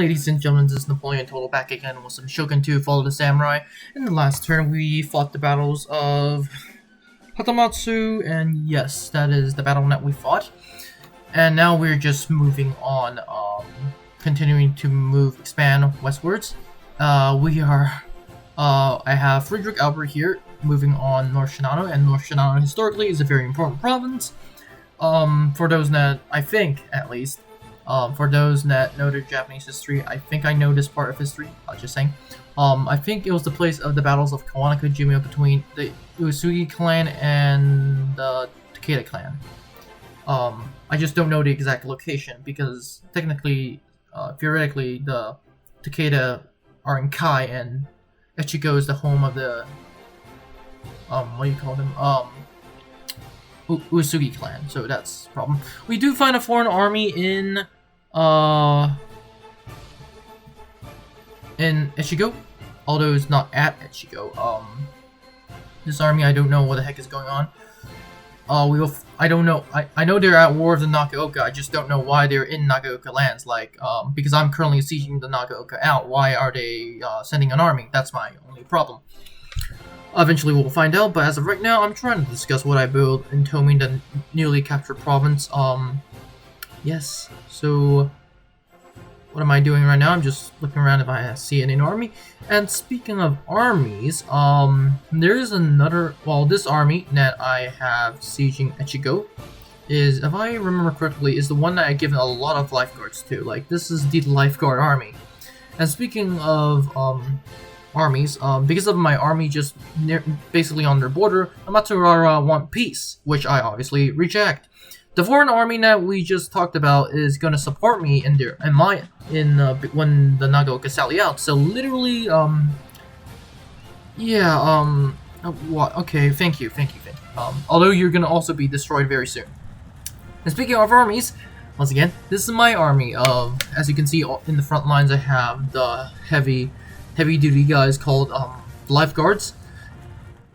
ladies and gentlemen, this is Napoleon Total back again with some Shogun 2 Follow the Samurai. In the last turn, we fought the battles of Hatamatsu, and yes, that is the battle that we fought. And now we're just moving on, continuing to expand westwards. I have Friedrich Albert here, moving on North Shinano, and North Shinano historically is a very important province. For those that, I think, at least, for those that know their Japanese history, I think I know this part of history, just saying. I think it was the place of the battles of Kawanaka-jimyo between the Uesugi clan and the Takeda clan. I just don't know the exact location, because technically, theoretically, the Takeda are in Kai, and Echigo is the home of the, what do you call them, Uesugi clan, so that's the problem. We do find a foreign army in Echigo, although it's not at Echigo. This army, I don't know what the heck is going on. I don't know. I know they're at war with the Nagaoka. I just don't know why they're in Nagaoka lands. Like, because I'm currently sieging the Nagaoka out. Why are they sending an army? That's my only problem. Eventually we'll find out, but as of right now, I'm trying to discuss what I built in Toming, the newly captured province. Yes, so what am I doing right now? I'm just looking around if I see any army. And speaking of armies, there is another, well, this army that I have sieging Echigo is, if I remember correctly, is the one that I've given a lot of lifeguards to. Like, this is the lifeguard army. And speaking of, armies, because of my army just basically on their border, Amatsurara want peace, which I obviously reject. The foreign army that we just talked about is gonna support me when the Nagaoka sally out. So literally, what? Okay, thank you. Although you're gonna also be destroyed very soon. And speaking of armies, once again, this is my army of, as you can see in the front lines, I have the heavy-duty guys called lifeguards,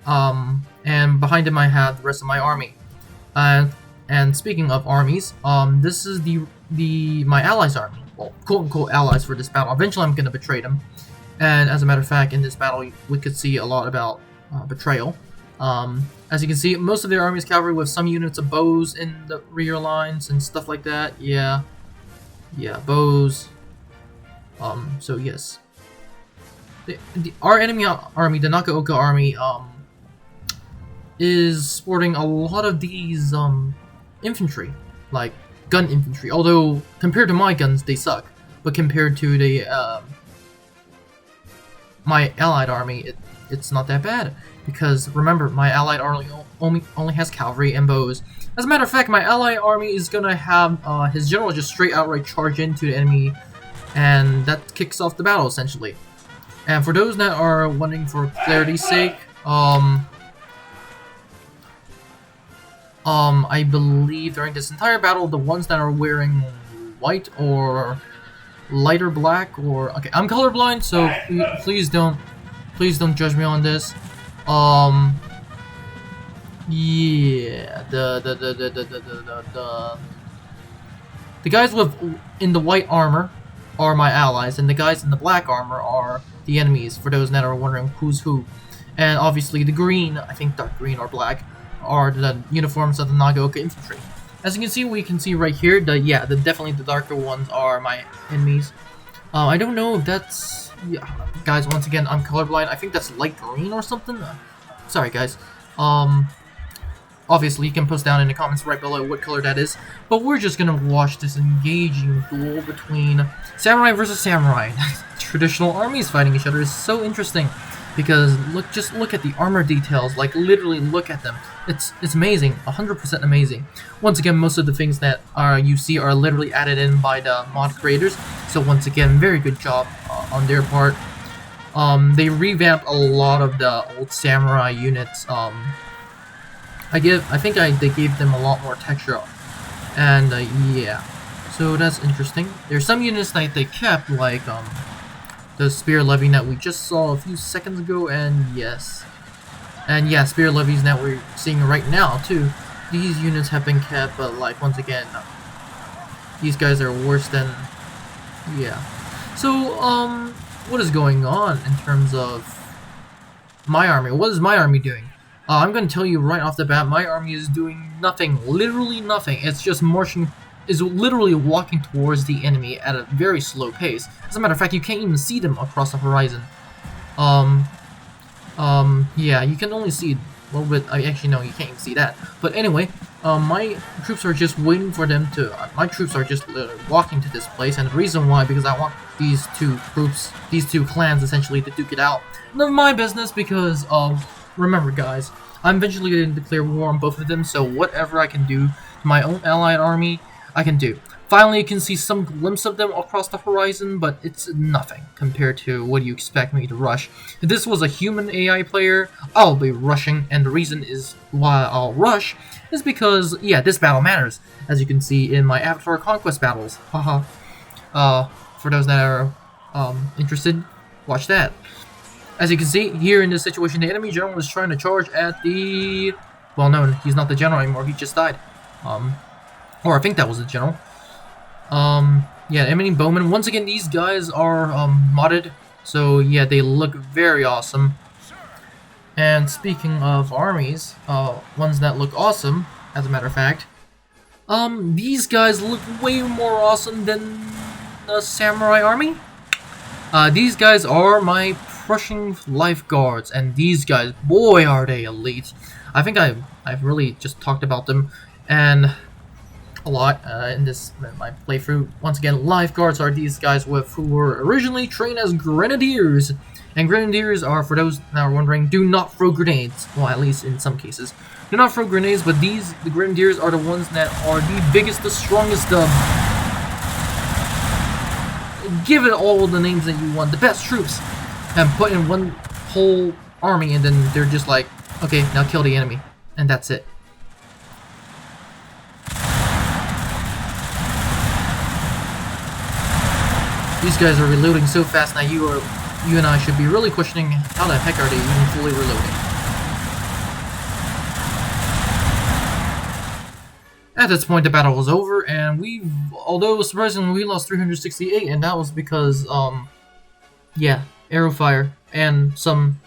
and behind him I have the rest of my army. And speaking of armies, this is my allies' army. Well, quote-unquote allies for this battle. Eventually I'm gonna betray them. And as a matter of fact, in this battle we could see a lot about betrayal. As you can see, most of their army is cavalry with some units of bows in the rear lines and stuff like that. Yeah, bows. So yes. Our enemy army, the Nagaoka army, is sporting a lot of these infantry, like gun infantry. Although compared to my guns, they suck. But compared to the my allied army, it's not that bad. Because remember, my allied army only has cavalry and bows. As a matter of fact, my allied army is gonna have his general just straight outright charge into the enemy, and that kicks off the battle essentially. And for those that are wondering, for clarity's sake, I believe during this entire battle, the ones that are wearing white or lighter black, or okay, I'm colorblind, so please don't judge me on this. Yeah, the guys in the white armor are my allies, and the guys in the black armor are the enemies, for those that are wondering who's who. And obviously the green, I think dark green or black, are the uniforms of the Nagaoka infantry. As you can see, we can see right here, definitely the darker ones are my enemies. I don't know if that's, guys, once again, I'm colorblind. I think that's light green or something. Sorry guys. Obviously, you can post down in the comments right below what color that is. But we're just gonna watch this engaging duel between samurai versus samurai. Traditional armies fighting each other is so interesting, because just look at the armor details. Like, literally look at them. It's amazing, 100% amazing. Once again, most of the things that you see are literally added in by the mod creators. So once again, very good job on their part. They revamped a lot of the old samurai units. They gave them a lot more texture, and yeah, so that's interesting. There's some units that they kept, like the spear levy that we just saw a few seconds ago, and yes, spear levies that we're seeing right now too. These units have been kept, but like once again, these guys are worse than, yeah. So, what is going on in terms of my army? What is my army doing? I'm going to tell you right off the bat, my army is doing nothing, literally nothing. It's just marching, is literally walking towards the enemy at a very slow pace. As a matter of fact, you can't even see them across the horizon. Yeah, you can only see a little bit. Actually, no, you can't even see that. But anyway, my troops are just waiting for them to. My troops are just walking to this place, and the reason why, because I want these two groups, these two clans, essentially, to duke it out. None of my business, because remember, guys, I'm eventually going to declare war on both of them. So whatever I can do to my own allied army, I can do. Finally, you can see some glimpse of them across the horizon, but it's nothing compared to what you expect me to rush. If this was a human AI player, I'll be rushing, and the reason is why I'll rush is because, yeah, this battle matters, as you can see in my Avatar Conquest battles. Haha. For those that are interested, watch that. As you can see, here in this situation, the enemy general is trying to charge at the... Well, no, he's not the general anymore, he just died. Or I think that was the general. Yeah, enemy bowmen. Once again, these guys are modded, so yeah, they look very awesome. And speaking of armies, ones that look awesome, as a matter of fact, these guys look way more awesome than the samurai army. These guys are my Prussian lifeguards, and these guys, boy, are they elite. I think I've really just talked about them and a lot in this my playthrough. Once again, lifeguards are these guys who were originally trained as grenadiers, and grenadiers are, for those that are wondering, do not throw grenades. Well, at least in some cases, do not throw grenades. But the grenadiers are the ones that are the biggest, the strongest. Give it all the names that you want, the best troops, and put in one whole army, and then they're just like, okay, now kill the enemy, and that's it. These guys are reloading so fast now. You and I should be really questioning how the heck are they even fully reloading. At this point, the battle was over, and although surprisingly, we lost 368, and that was because, yeah, arrow fire and some,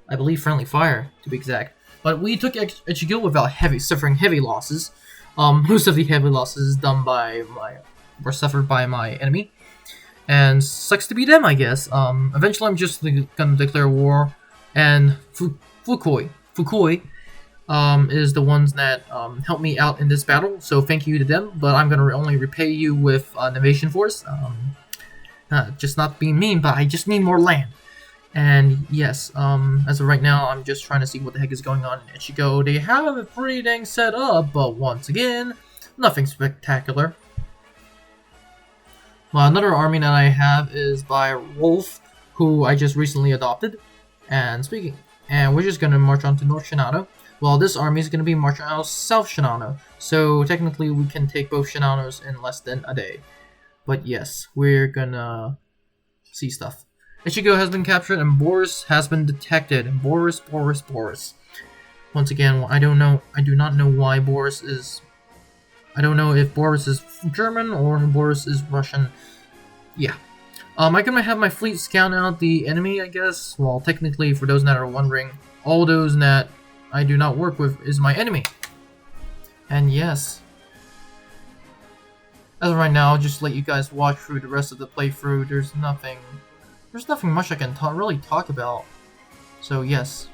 I believe, friendly fire to be exact. But we took Echigo without suffering heavy losses. Most of the heavy losses were suffered by my enemy. And sucks to be them, I guess. Eventually I'm just gonna declare war, and Fukui is the ones that helped me out in this battle, so thank you to them, but I'm gonna only repay you with an invasion force. Just not being mean, but I just need more land. And yes, as of right now, I'm just trying to see what the heck is going on in Ichigo. They have it pretty dang set up, but once again, nothing spectacular. Well, another army that I have is by Wolf, who I just recently adopted. And we're just gonna march on to North Shinano. Well, this army is gonna be marching out of South Shinano, so technically we can take both Shinanos in less than a day. But yes, we're gonna see stuff. Ichigo has been captured and Boris has been detected. Boris. Once again, I do not know why Boris is... I don't know if Boris is German or Boris is Russian. Yeah. I'm gonna have my fleet scout out the enemy, I guess. Well, technically, for those that are wondering, all those that I do not work with is my enemy. And yes. As of right now, I'll just let you guys watch through the rest of the playthrough. There's nothing much I can really talk about. So yes.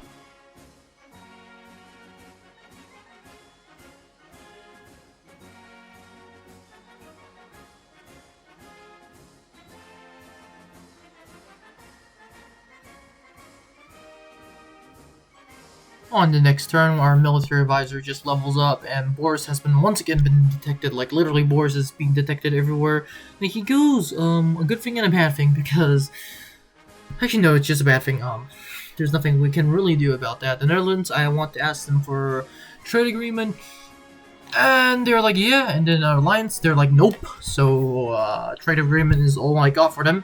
On the next turn, our military advisor just levels up, and Boris has once again been detected. Like, literally, Boris is being detected everywhere. And he goes, a good thing and a bad thing, because... Actually, no, it's just a bad thing. There's nothing we can really do about that. The Netherlands, I want to ask them for trade agreement, and they're like, yeah, and then our alliance, they're like, nope. So, trade agreement is all I got for them.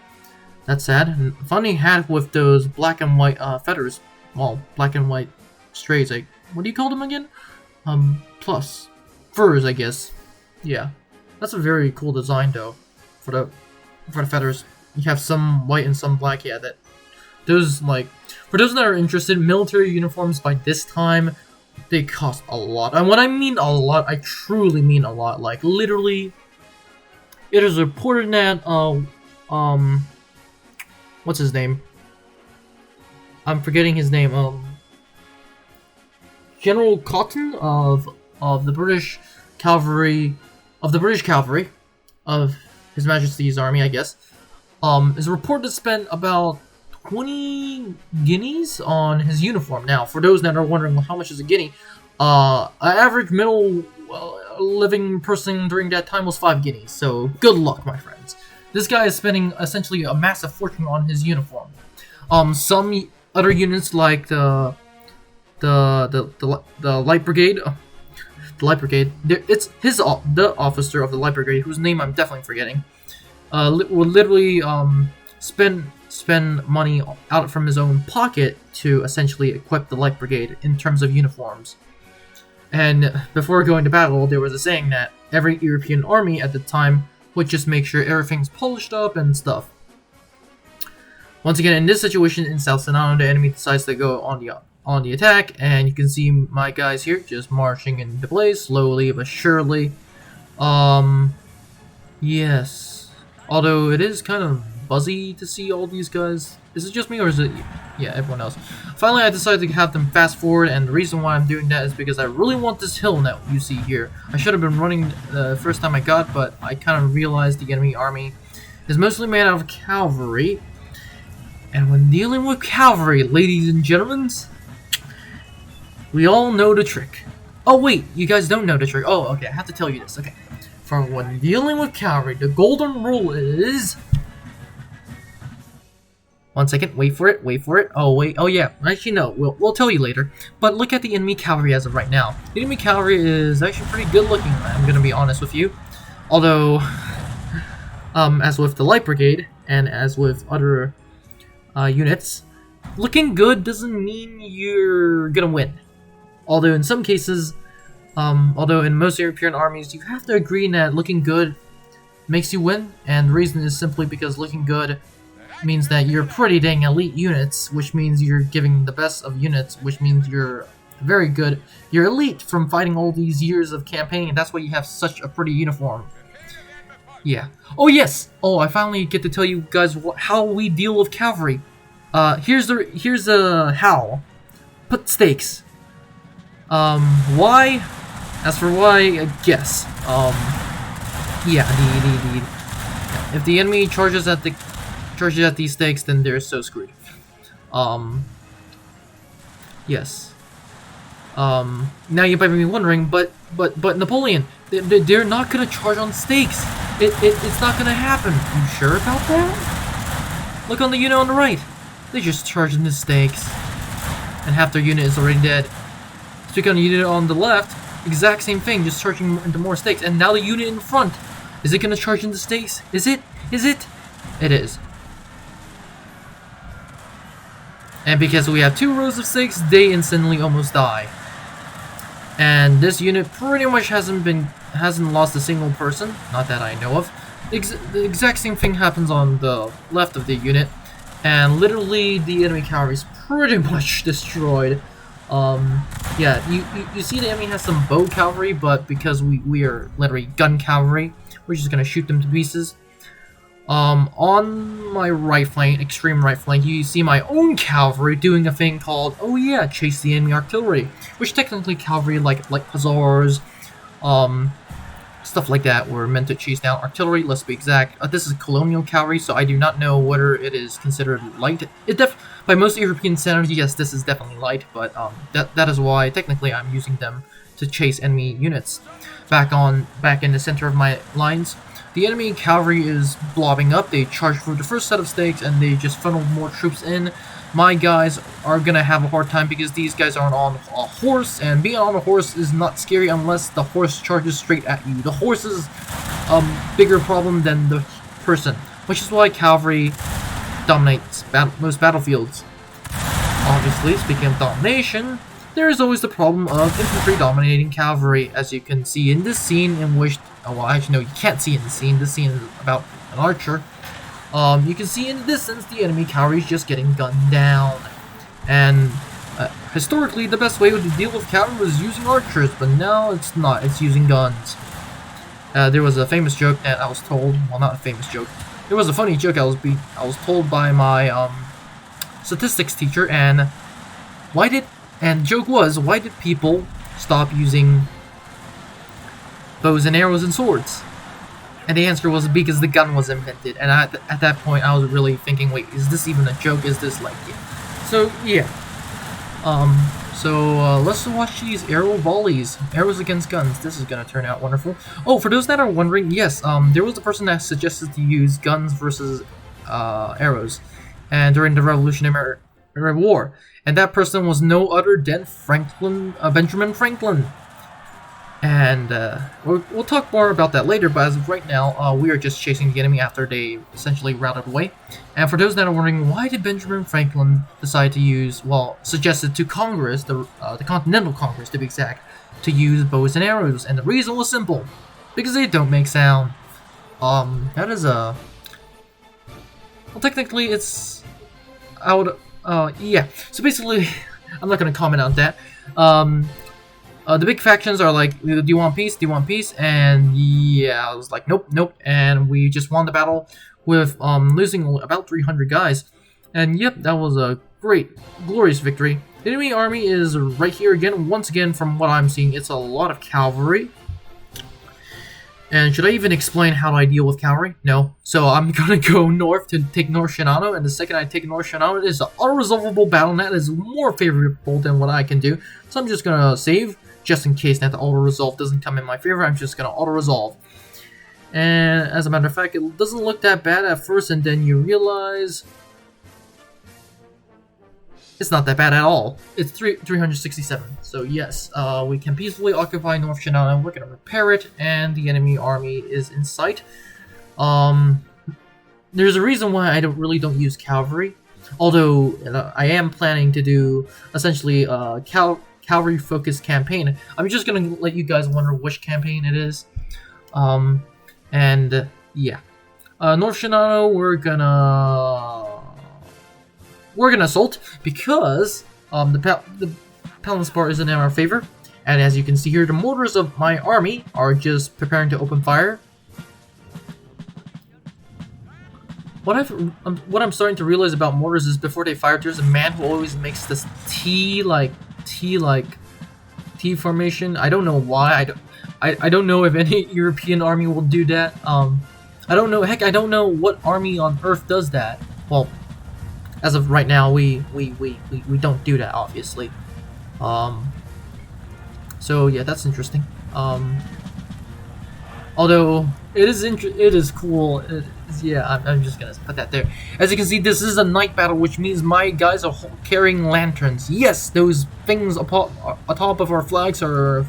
That's sad. And funny hat with those black and white, feathers. Well, black and white strays, like, what do you call them again? Plus furs, I guess. Yeah, that's a very cool design though for the feathers. you have some white and some black. Yeah, that those like for those that are interested, military uniforms by this time they cost a lot. And when I mean a lot, I truly mean a lot. Like literally, it is reported that what's his name? I'm forgetting his name. General Cotton of the British Cavalry of His Majesty's Army, I guess, is reported to spend about 20 guineas on his uniform. Now, for those that are wondering, well, how much is a guinea? An average middle living person during that time was 5 guineas. So good luck, my friends. This guy is spending essentially a massive fortune on his uniform. Some other units like the Light Brigade. The Light Brigade. It's the officer of the Light Brigade, whose name I'm definitely forgetting. Would literally spend money out from his own pocket to essentially equip the Light Brigade in terms of uniforms. And before going to battle, there was a saying that every European army at the time would just make sure everything's polished up and stuff. Once again, in this situation in South Sonano, the enemy decides to go on the attack, and you can see my guys here just marching into place, slowly but surely. Yes. Although it is kind of buzzy to see all these guys. Is it just me, or is it, yeah, everyone else? Finally, I decided to have them fast forward, and the reason why I'm doing that is because I really want this hill that you see here. I should have been running the first time I got, but I kind of realized the enemy army is mostly made out of cavalry. And when dealing with cavalry, ladies and gentlemen, we all know the trick. Oh wait, you guys don't know the trick. Oh, okay, I have to tell you this. Okay, for when dealing with cavalry, the golden rule is... One second, wait for it. Oh wait, oh yeah, actually no, we'll tell you later. But look at the enemy cavalry as of right now. The enemy cavalry is actually pretty good looking, I'm gonna be honest with you. Although, as with the Light Brigade, and as with other units, looking good doesn't mean you're gonna win. Although in some cases, although in most European armies, you have to agree that looking good makes you win, and the reason is simply because looking good means that you're pretty dang elite units, which means you're giving the best of units, which means you're very good. You're elite from fighting all these years of campaigning, and that's why you have such a pretty uniform. Yeah. Oh yes! Oh, I finally get to tell you guys how we deal with cavalry. Here's the how. Put stakes. Why? As for why, guess. Yeah, if the enemy charges at these stakes, then they're so screwed. Yes. Now you might be wondering, but Napoleon, they're not gonna charge on stakes. It's not gonna happen. You sure about that? Look on the unit on the right. They just charge into stakes, and half their unit is already dead. Stick on the unit on the left, exact same thing, just charging into more stakes. And now the unit in front, is it gonna charge into stakes? Is it? It is. And because we have 2 rows of stakes, they instantly almost die. And this unit pretty much hasn't lost a single person, not that I know of. The exact same thing happens on the left of the unit, and literally the enemy cavalry is pretty much destroyed. Yeah, you see the enemy has some bow cavalry, but because we are literally gun cavalry, we're just gonna shoot them to pieces. On my right flank, extreme right flank, you see my own cavalry doing a thing called, oh yeah, chase the enemy artillery, which technically cavalry like hussars, stuff like that were meant to chase down artillery. Let's be exact. This is colonial cavalry, so I do not know whether it is considered light. By most European standards, yes, this is definitely light, but that is why technically I'm using them to chase enemy units. Back in the center of my lines, the enemy cavalry is blobbing up. They charge through the first set of stakes, and they just funnel more troops in. My guys are gonna have a hard time because these guys are on a horse, and being on a horse is not scary unless the horse charges straight at you. The horse is a bigger problem than the person, which is why cavalry dominates most battlefields. Obviously, speaking of domination, there is always the problem of infantry dominating cavalry, as you can see in this scene in which... Oh, well, actually, no, you can't see in the scene. This scene is about an archer. You can see in the distance the enemy cavalry is just getting gunned down. And historically, the best way to deal with cavalry was using archers, but now it's not. It's using guns. There was a famous joke that I was told. Well, not a famous joke. There was a funny joke I was told by my statistics teacher, and the joke was, why did people stop using bows and arrows and swords? And the answer was because the gun was invented. And at that point, I was really thinking, wait, is this even a joke? Is this like it? So yeah. Let's watch these arrow volleys. Arrows against guns. This is gonna turn out wonderful. Oh, for those that are wondering, yes, there was a person that suggested to use guns versus arrows, and during the Revolutionary War, and that person was no other than Benjamin Franklin. And we'll talk more about that later, but as of right now, we are just chasing the enemy after they essentially routed away. And for those that are wondering, why did Benjamin Franklin decide to use, well, suggested to Congress, the Continental Congress to be exact, to use bows and arrows? And the reason was simple, because they don't make sound. That is a... Well, technically, it's... yeah. So basically, I'm not going to comment on that. The big factions are like, do you want peace? Do you want peace? And yeah, I was like, nope, nope. And we just won the battle with losing about 300 guys. And yep, that was a great, glorious victory. The enemy army is right here again. Once again, from what I'm seeing, it's a lot of cavalry. And should I even explain how I deal with cavalry? No. So I'm gonna go north to take North Shinano, and the second I take North Shinano, it is an auto-resolvable battle, and that is more favorable than what I can do. So I'm just gonna save, just in case that the auto-resolve doesn't come in my favor. I'm just gonna auto-resolve. And as a matter of fact, it doesn't look that bad at first, and then you realize it's not that bad at all. It's 367. So yes, we can peacefully occupy North Shinano. We're gonna repair it, and the enemy army is in sight. There's a reason why I really don't use cavalry, although I am planning to do essentially cavalry-focused campaign. I'm just gonna let you guys wonder which campaign it is. Yeah, North Shinano, we're gonna assault because the balance bar isn't in our favor, and as you can see here, the mortars of my army are just preparing to open fire. What I'm starting to realize about mortars is before they fire, there's a man who always makes this T formation. I don't know why. I don't know if any European army will do that. I don't know. Heck, I don't know what army on Earth does that. Well, as of right now, we don't do that, obviously. So yeah, that's interesting. Although it is cool. Yeah, I'm just gonna put that there. As you can see, this is a night battle, which means my guys are carrying lanterns. Yes, those things atop of our flags are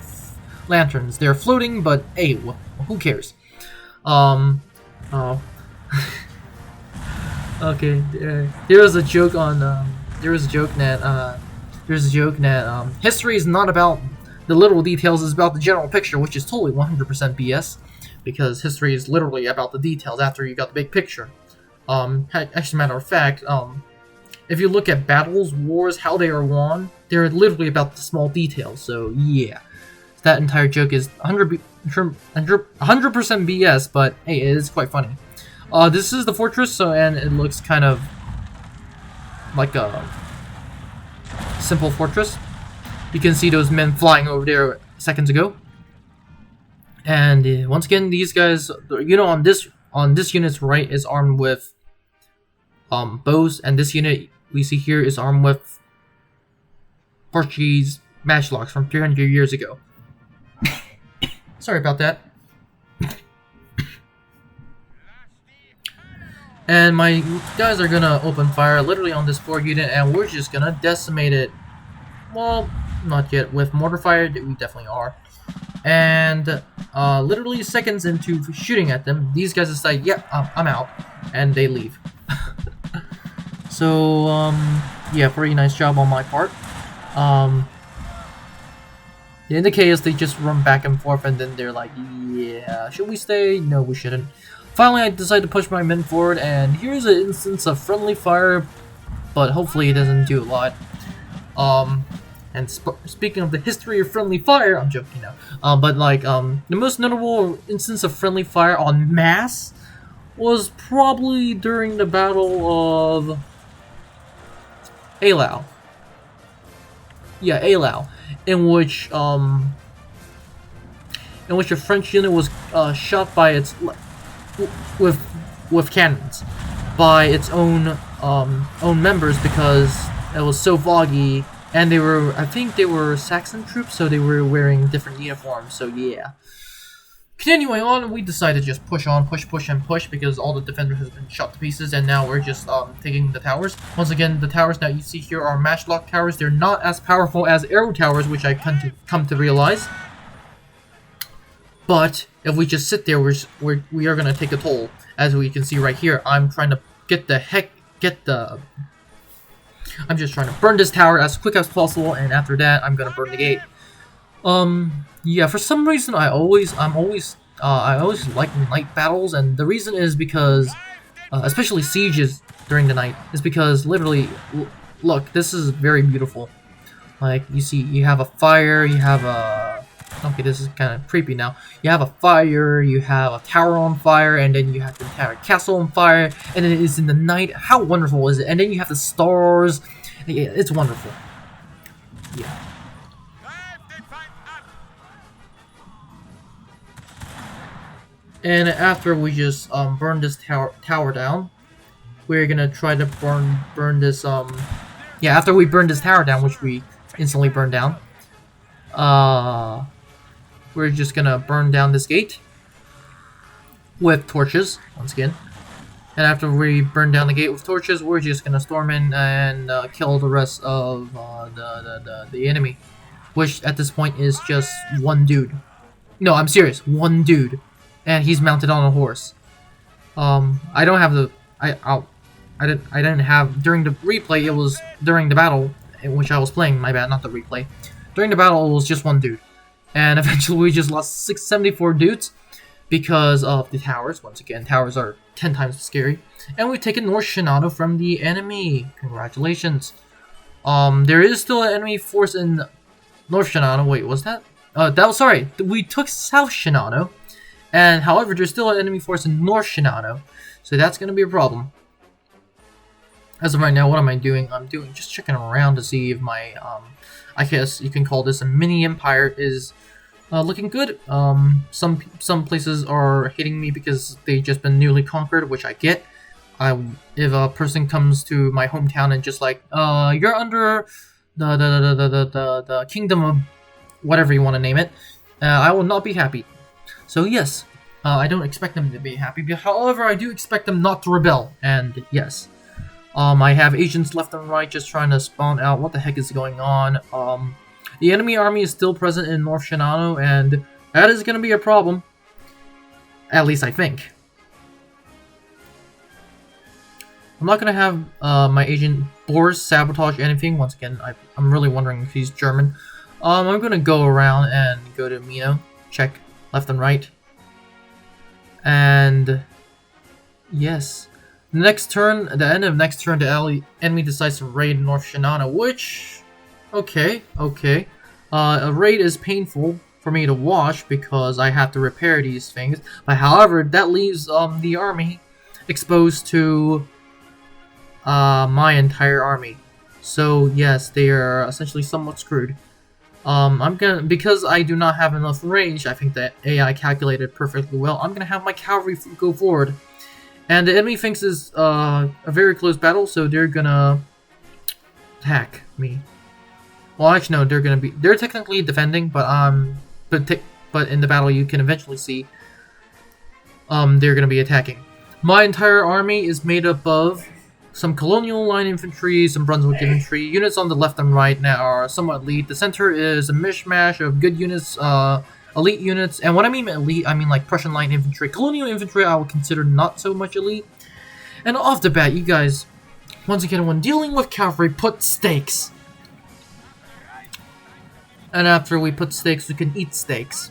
lanterns. They're floating, but hey, who cares? Oh. Okay. There was a joke on. There's a joke that history is not about the literal details; it's about the general picture, which is totally 100% BS. Because history is literally about the details after you got the big picture. As a matter of fact, if you look at battles, wars, how they are won, they're literally about the small details. So yeah, that entire joke is 100% BS, but hey, it is quite funny. This is the fortress, and it looks kind of like a simple fortress. You can see those men flying over there seconds ago. And once again, these guys, on this unit's right is armed with bows, and this unit we see here is armed with Portuguese matchlocks from 300 years ago. Sorry about that. And my guys are gonna open fire literally on this 4 unit, and we're just gonna decimate it. Well, not yet. With mortar fire, we definitely are. And literally seconds into shooting at them, these guys decide, yep, I'm out, and they leave. So yeah, pretty nice job on my part. In the chaos, they just run back and forth, and then they're like, yeah, should we stay? No, we shouldn't. Finally, I decided to push my men forward, and here's an instance of friendly fire, but hopefully it doesn't do a lot. And speaking of the history of friendly fire, I'm joking now. But like, the most notable instance of friendly fire en masse was probably during the Battle of Eylau. Yeah, Eylau, in which a French unit was shot by its with cannons by its own members because it was so foggy, and I think they were Saxon troops, so they were wearing different uniforms. So yeah. Continuing on, we decided to just push on, push and push, because all the defenders has been shot to pieces, and now we're just taking the towers. Once again, the towers that you see here are matchlock towers. They're not as powerful as arrow towers, which I come to realize. But if we just sit there, we are gonna take a toll. As we can see right here, I'm trying to I'm just trying to burn this tower as quick as possible, and after that, I'm gonna burn the gate. Yeah, for some reason, I always like night battles, and the reason is because, especially sieges during the night, is because literally, look, this is very beautiful. Like, you see, you have a fire, you have a... Okay, this is kind of creepy now. You have a fire, you have a tower on fire, and then you have the entire castle on fire, and then it is in the night. How wonderful is it? And then you have the stars. Yeah, it's wonderful. Yeah. And after we just burn this tower down, we're gonna try to burn this yeah, after we burn this tower down, which we instantly burned down, we're just gonna burn down this gate with torches once again. And after we burn down the gate with torches, we're just gonna storm in and kill the rest of the enemy, which at this point is just one dude. No, I'm serious, one dude. And he's mounted on a horse. I don't have the I didn't have during the replay. It was during the battle in which I was playing. My bad, not the replay. During the battle, it was just one dude, and eventually we just lost 674 dudes because of the towers. Once again, towers are 10 times scary, and we've taken North Shinano from the enemy. Congratulations. There is still an enemy force in North Shinano. Wait, was that? Sorry. We took South Shinano. And however, there's still an enemy force in North Shinano, so that's going to be a problem. As of right now, what am I doing? I'm just checking around to see if my, I guess you can call this a mini empire is looking good. Some places are hating me because they've just been newly conquered, which I get. If a person comes to my hometown and just like, you're under the kingdom of whatever you want to name it, I will not be happy. So yes, I don't expect them to be happy, but however, I do expect them not to rebel, and yes. I have agents left and right just trying to spawn out what the heck is going on. The enemy army is still present in North Shinano, and that is going to be a problem. At least I think. I'm not going to have my agent Boris sabotage anything. Once again, I'm really wondering if he's German. I'm going to go around and go to Mino, check left and right, and yes, next turn, at the end of next turn, the enemy decides to raid North Shinano, which, okay, a raid is painful for me to watch because I have to repair these things, but however, that leaves the army exposed to my entire army, so yes, they are essentially somewhat screwed. Because I do not have enough range, I think that AI calculated perfectly well, I'm gonna have my cavalry go forward. And the enemy thinks it's a very close battle, so they're gonna attack me. Well, actually, no, they're technically defending, but in the battle you can eventually see, they're gonna be attacking. My entire army is made up of some colonial line infantry, some Brunswick infantry. Units on the left and right now are somewhat elite. The center is a mishmash of good units, elite units. And when I mean elite, I mean like Prussian line infantry. Colonial infantry I would consider not so much elite. And off the bat, you guys, once again, when dealing with cavalry, put stakes. And after we put stakes, we can eat steaks.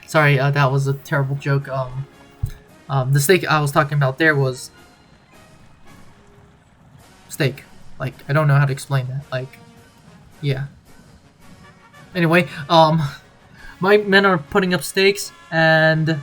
Sorry, that was a terrible joke. The stake I was talking about there was stake. Like, I don't know how to explain that. Like, yeah. Anyway, my men are putting up stakes, and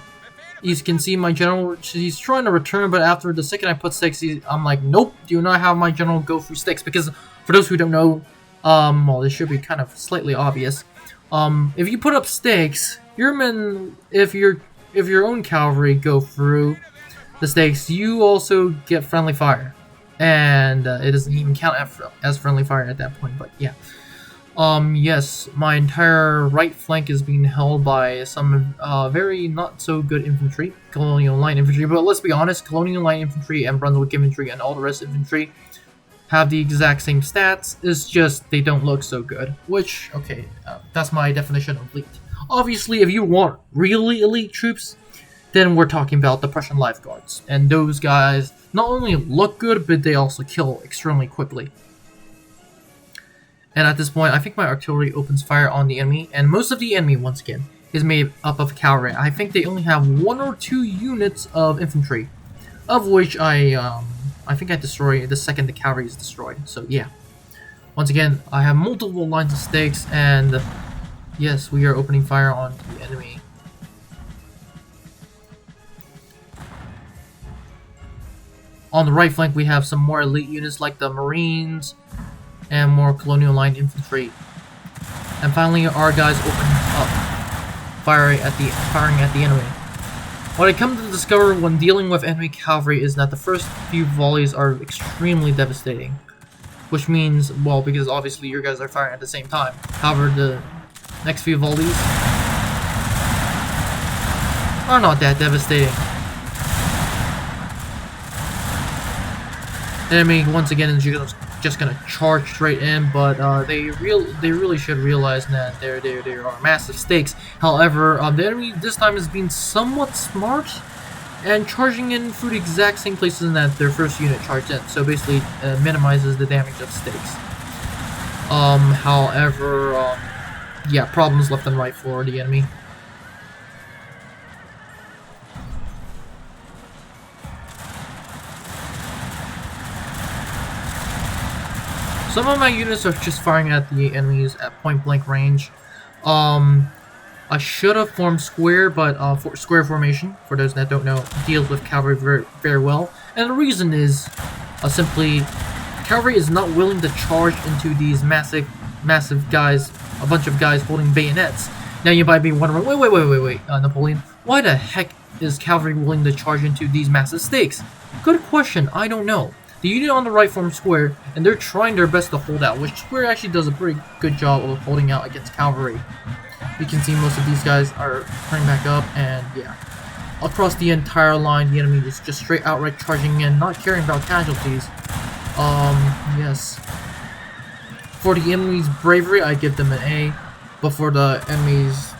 you can see my general, he's trying to return, but after the second I put stakes, I'm like, nope, do not have my general go through stakes, because for those who don't know, well, this should be kind of slightly obvious. If you put up stakes, your men, if your own cavalry go through the stakes, you also get friendly fire, and it doesn't even count as friendly fire at that point. But yeah, yes, my entire right flank is being held by some very not so good infantry, Colonial Line infantry. But let's be honest, Colonial Line infantry and Brunswick infantry and all the rest infantry have the exact same stats. It's just they don't look so good. Which, okay, that's my definition of elite. Obviously, if you want really elite troops, then we're talking about the Prussian Life Guards. And those guys not only look good, but they also kill extremely quickly. And at this point, I think my artillery opens fire on the enemy, and most of the enemy, once again, is made up of cavalry. I think they only have 1 or 2 units of infantry, of which I think I destroy the second the cavalry is destroyed. So yeah, once again, I have multiple lines of stakes, and yes, we are opening fire on the enemy. On the right flank, we have some more elite units like the Marines and more Colonial Line infantry. And finally, our guys open up firing at the enemy. What I come to discover when dealing with enemy cavalry is that the first few volleys are extremely devastating. Which means, well, because obviously your guys are firing at the same time. However, the next few volleys are not that devastating. The enemy once again is just gonna charge straight in, but they really should realize that there are massive stakes. However, the enemy this time is being somewhat smart and charging in through the exact same places that their first unit charged in. So basically, minimizes the damage of stakes. However, yeah, problems left and right for the enemy. Some of my units are just firing at the enemies at point-blank range. I should have formed square, but square formation, for those that don't know, deals with cavalry very, very well. And the reason is simply cavalry is not willing to charge into these massive guys, a bunch of guys holding bayonets. Now you might be wondering, wait, Napoleon, why the heck is cavalry willing to charge into these massive stakes? Good question, I don't know. The unit on the right forms square, and they're trying their best to hold out, which square actually does a pretty good job of holding out against cavalry. You can see most of these guys are turning back up, and yeah. Across the entire line, the enemy is just straight outright charging in, not caring about casualties. Yes. For the enemy's bravery, I give them an A, but for the enemy's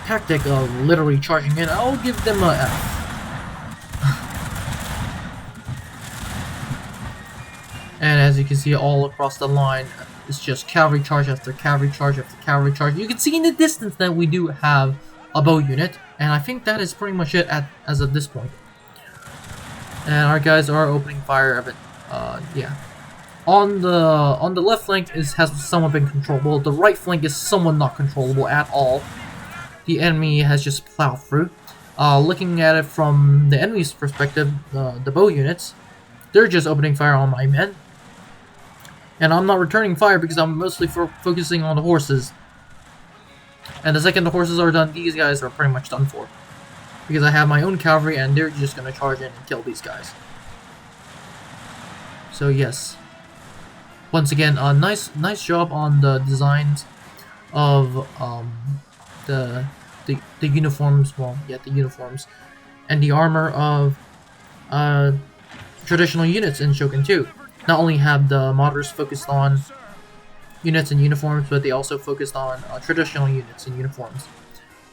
tactic of literally charging in, I'll give them a F. And as you can see all across the line, it's just cavalry charge after cavalry charge after cavalry charge. You can see in the distance that we do have a bow unit, and I think that is pretty much it as of this point. And our guys are opening fire of it. Yeah. On the left flank has somewhat been controllable. The right flank is somewhat not controllable at all. The enemy has just plowed through. Looking at it from the enemy's perspective, the bow units, they're just opening fire on my men. And I'm not returning fire because I'm mostly focusing on the horses. And the second the horses are done, these guys are pretty much done for. Because I have my own cavalry and they're just going to charge in and kill these guys. So yes. Once again, nice job on the designs of the uniforms, well, yeah, the uniforms. And the armor of traditional units in Shogun 2. Not only have the modders focused on units and uniforms, but they also focused on traditional units and uniforms,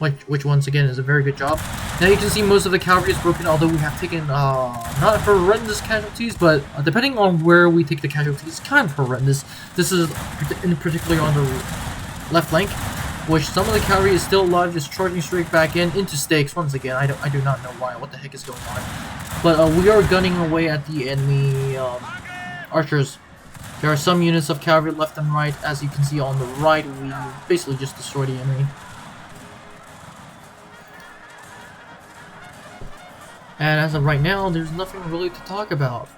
which once again is a very good job. Now you can see most of the cavalry is broken, although we have taken not horrendous casualties, but depending on where we take the casualties, kind of horrendous. This is in particular on the left flank. which some of the cavalry is still alive, just charging straight back into stakes once again. I do not know why. What the heck is going on? But we are gunning away at the enemy archers. There are some units of cavalry left and right. As you can see on the right, we basically just destroy the enemy. And as of right now, there's nothing really to talk about.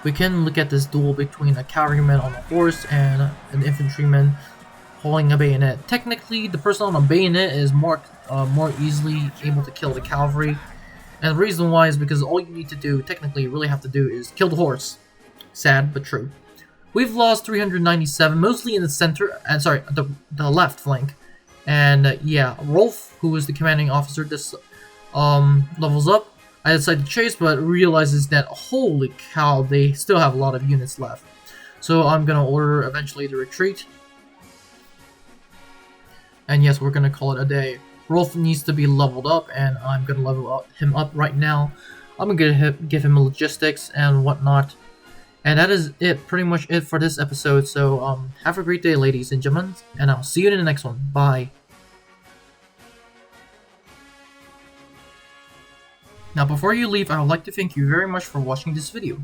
We can look at this duel between a cavalryman on a horse and an infantryman holding a bayonet. Technically, the person on a bayonet is more easily able to kill the cavalry. And the reason why is because all you need to do, technically you really have to do, is kill the horse. Sad, but true. We've lost 397, mostly in the center, and sorry, the left flank. And yeah, Rolf, who is the commanding officer, this levels up. I decide to chase, but realizes that, holy cow, they still have a lot of units left. So I'm gonna order eventually the retreat. And yes, we're gonna call it a day. Rolf needs to be leveled up, and I'm gonna level him up right now. I'm gonna give him logistics and whatnot. And that is it, pretty much it for this episode. So have a great day, ladies and gentlemen, and I'll see you in the next one. Bye. Now before you leave, I would like to thank you very much for watching this video.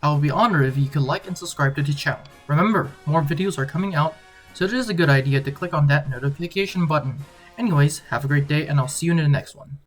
I would be honored if you could like and subscribe to the channel. Remember, more videos are coming out, so it is a good idea to click on that notification button. Anyways, have a great day, and I'll see you in the next one.